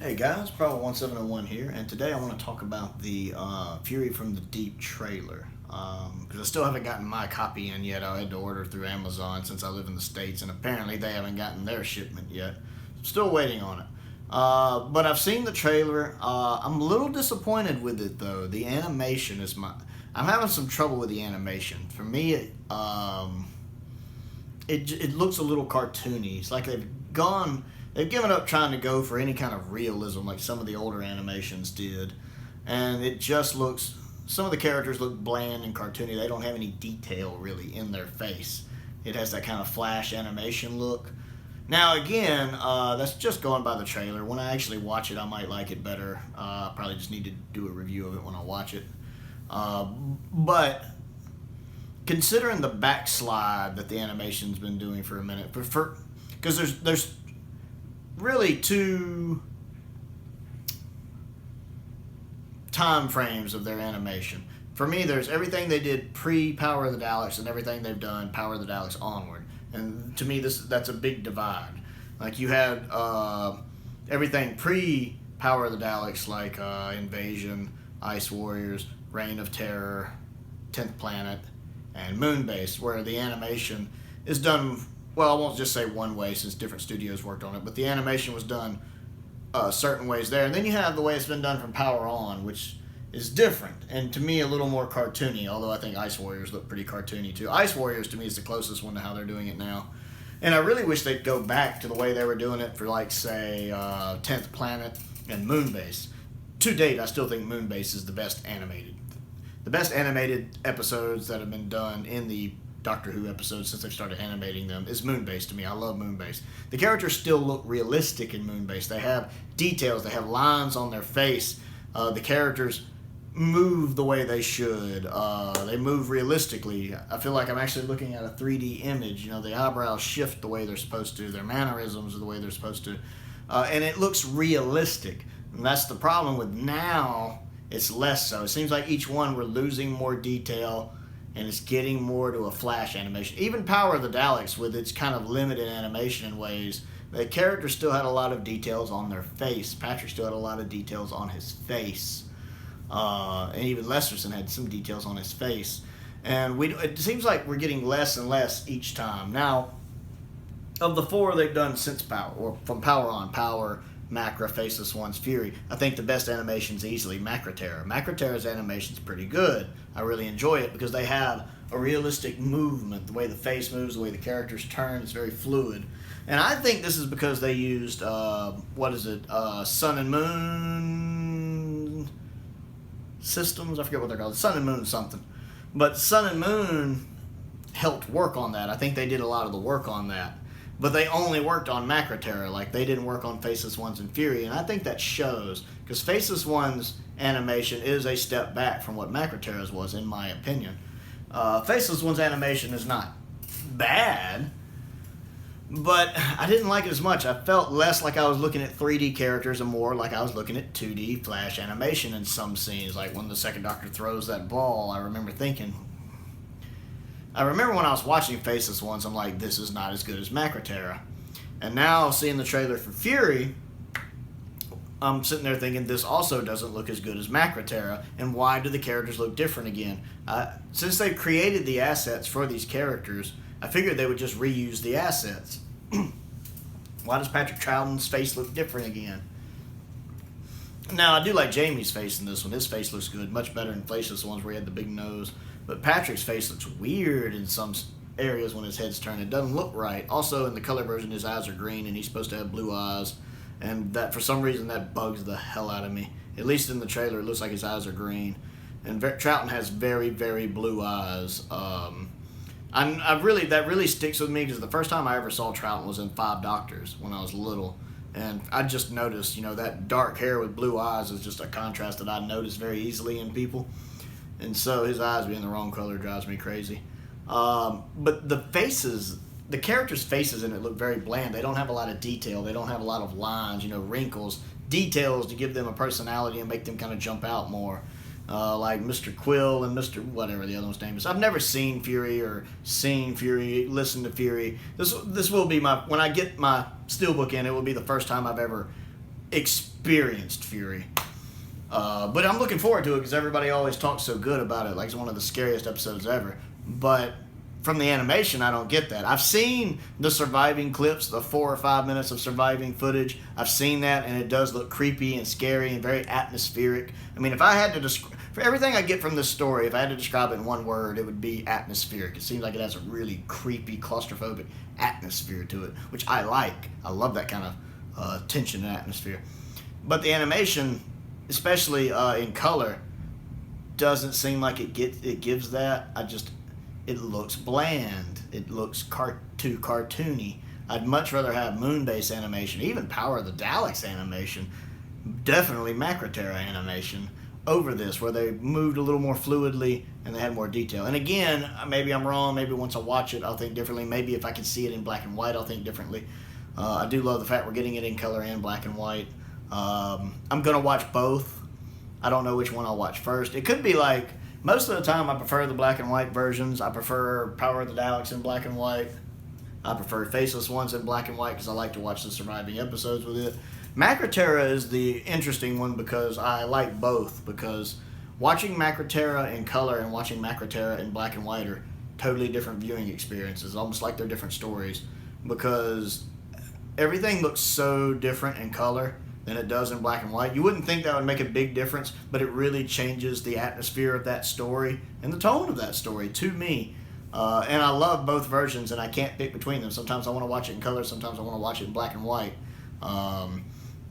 Hey guys, Problem1701 here, and today I want to talk about the Fury from the Deep trailer. Because I still haven't gotten my copy in yet. I had to order through Amazon since I live in the States, and apparently they haven't gotten their shipment yet. I'm still waiting on it. But I've seen the trailer. I'm a little disappointed with it though. The animation is my. I'm having some trouble with the animation. For me, it looks a little cartoony. It's like they've given up trying to go for any kind of realism like some of the older animations did, and it just looks. Some of the characters look bland and cartoony. They don't have any detail really in their face. It has that kind of flash animation look. Now again, that's just going by the trailer. When I actually watch it, I might like it better. Probably just need to do a review of it when I watch it. But considering the backslide that the animation's been doing for a minute, because there's really two time frames of their animation. For me, there's everything they did pre Power of the Daleks and everything they've done Power of the Daleks onward. And to me, that's a big divide. Like you had everything pre Power of the Daleks, like Invasion, Ice Warriors, Reign of Terror, 10th Planet, and Moonbase, where the animation is done. Well, I won't just say one way since different studios worked on it, but the animation was done certain ways there. And then you have the way it's been done from Power On, which is different and to me a little more cartoony, although I think Ice Warriors look pretty cartoony too. Ice Warriors to me is the closest one to how they're doing it now. And I really wish they'd go back to the way they were doing it for, like, say, 10th Planet and Moonbase. To date, I still think Moonbase is the best animated. The best animated episodes that have been done in the Doctor Who episodes since they've started animating them is Moonbase to me. I love Moonbase. The characters still look realistic in Moonbase. They have details. They have lines on their face. The characters move the way they should. They move realistically. I feel like I'm actually looking at a 3D image. You know, the eyebrows shift the way they're supposed to. Their mannerisms are the way they're supposed to. And it looks realistic. And that's the problem with now. It's less so. It seems like each one we're losing more detail and it's getting more to a flash animation. Even Power of the Daleks, with its kind of limited animation in ways, the characters still had a lot of details on their face. Patrick still had a lot of details on his face. And even Lesterson had some details on his face. And it seems like we're getting less and less each time. Now, of the four they've done since Power, or from Power On, Power, Macra, Faceless Ones, Fury, I think the best animation's easily Macra Terror. Macra Terror's animation's pretty good. I really enjoy it because they have a realistic movement. The way the face moves, the way the characters turn, it's very fluid. And I think this is because they used, Sun and Moon systems? I forget what they're called. Sun and Moon something. But Sun and Moon helped work on that. I think they did a lot of the work on that. But they only worked on Macra Terror. Like, they didn't work on Faceless Ones and Fury. And I think that shows. Because Faceless Ones animation is a step back from what Macra Terror's was, in my opinion. Faceless Ones animation is not bad, but I didn't like it as much. I felt less like I was looking at 3D characters and more like I was looking at 2D flash animation in some scenes. Like when the second Doctor throws that ball, I remember when I was watching Faceless Ones, I'm like, this is not as good as Macra Terror. And now seeing the trailer for Fury, I'm sitting there thinking this also doesn't look as good as Macra Terror. And why do the characters look different again? Since they've created the assets for these characters, I figured they would just reuse the assets. Why does Patrick Troughton's face look different again? Now, I do like Jamie's face in this one. His face looks good, much better than Faceless Ones where he had the big nose. But Patrick's face looks weird in some areas when his head's turned. It doesn't look right. Also, in the color version, his eyes are green, and he's supposed to have blue eyes. And that, for some reason, that bugs the hell out of me. At least in the trailer, it looks like his eyes are green. And Troughton has very, very blue eyes. That really sticks with me because the first time I ever saw Troughton was in Five Doctors when I was little. And I just noticed, that dark hair with blue eyes is just a contrast that I notice very easily in people. And so his eyes being the wrong color drives me crazy. But the characters' faces in it look very bland. They don't have a lot of detail. They don't have a lot of lines, wrinkles, details to give them a personality and make them kind of jump out more. Like Mr. Quill and Mr. whatever the other one's name is. I've never seen Fury or listened to Fury. This will be when I get my steelbook in, it will be the first time I've ever experienced Fury. But I'm looking forward to it because everybody always talks so good about it, like it's one of the scariest episodes ever. But from the animation, I don't get that. I've seen the surviving clips, the 4 or 5 minutes of surviving footage. I've seen that, and it does look creepy and scary and very atmospheric. I mean, if I had to describe, for everything I get from this story, if I had to describe it in one word, it would be atmospheric. It seems like it has a really creepy, claustrophobic atmosphere to it, which I like. I love that kind of tension and atmosphere. But the animation, especially in color, doesn't seem like it gives that. It looks bland. It looks too cartoony. I'd much rather have Moonbase animation, even Power of the Daleks animation, definitely Macroterra animation, over this, where they moved a little more fluidly and they had more detail. And again, maybe I'm wrong. Maybe once I watch it, I'll think differently. Maybe if I can see it in black and white, I'll think differently. I do love the fact we're getting it in color and black and white. I'm going to watch both. I don't know which one I'll watch first. It could be like, most of the time I prefer the black and white versions. I prefer Power of the Daleks in black and white. I prefer Faceless Ones in black and white because I like to watch the surviving episodes with it. Macroterra is the interesting one because I like both, because watching Macroterra in color and watching Macroterra in black and white are totally different viewing experiences, almost like they're different stories, because everything looks so different in color than it does in black and white. You wouldn't think that would make a big difference, but it really changes the atmosphere of that story and the tone of that story to me. And I love both versions, and I can't pick between them. Sometimes I want to watch it in color, sometimes I want to watch it in black and white.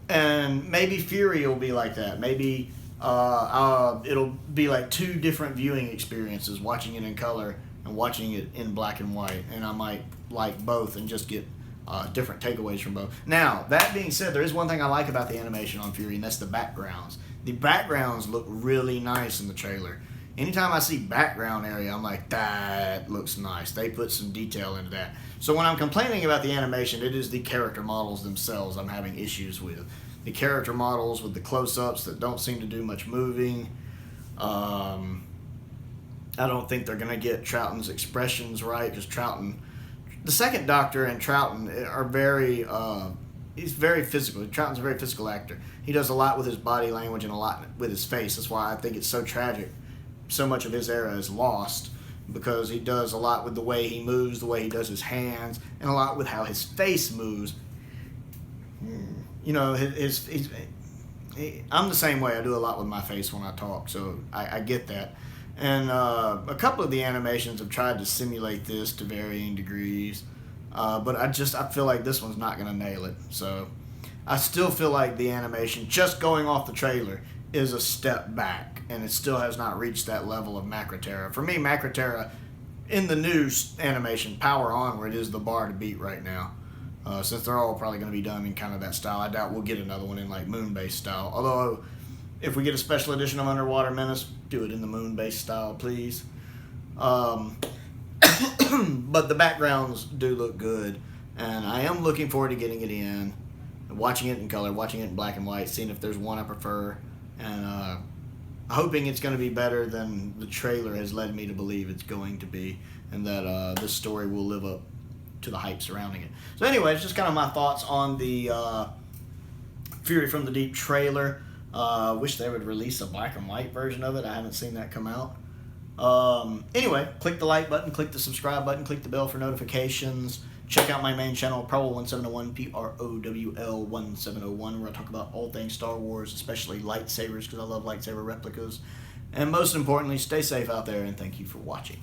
And maybe Fury will be like that. Maybe it'll be like two different viewing experiences, watching it in color and watching it in black and white. And I might like both and just get different takeaways from both. Now, that being said, there is one thing I like about the animation on Fury, and that's the backgrounds. The backgrounds look really nice in the trailer. Anytime I see background area, I'm like, that looks nice. They put some detail into that. So when I'm complaining about the animation, it is the character models themselves I'm having issues with. The character models with the close-ups that don't seem to do much moving. I don't think they're going to get Troughton's expressions right, because Troughton, the second Doctor and Troughton are very, he's very physical. Troughton's a very physical actor. He does a lot with his body language and a lot with his face. That's why I think it's so tragic. So much of his era is lost, because he does a lot with the way he moves, the way he does his hands, and a lot with how his face moves. You know, I'm the same way. I do a lot with my face when I talk, so I get that. And a couple of the animations have tried to simulate this to varying degrees, but I feel like this one's not going to nail it. So I still feel like the animation, just going off the trailer, is a step back, and it still has not reached that level of Macroterra. For me, Macroterra, in the new animation, Power Onward, is the bar to beat right now. Since they're all probably going to be done in kind of that style, I doubt we'll get another one in like Moonbase style. Although, if we get a special edition of Underwater Menace, do it in the Moonbase style, please. But the backgrounds do look good, and I am looking forward to getting it in, watching it in color, watching it in black and white, seeing if there's one I prefer, and hoping it's going to be better than the trailer has led me to believe it's going to be, and that this story will live up to the hype surrounding it. So anyway, it's just kind of my thoughts on the Fury from the Deep trailer. Wish they would release a black and white version of it. I haven't seen that come out. Anyway, click the like button, click the subscribe button, click the bell for notifications. Check out my main channel, Prowl1701, PROWL1701, where I talk about all things Star Wars, especially lightsabers, because I love lightsaber replicas. And most importantly, stay safe out there, and thank you for watching.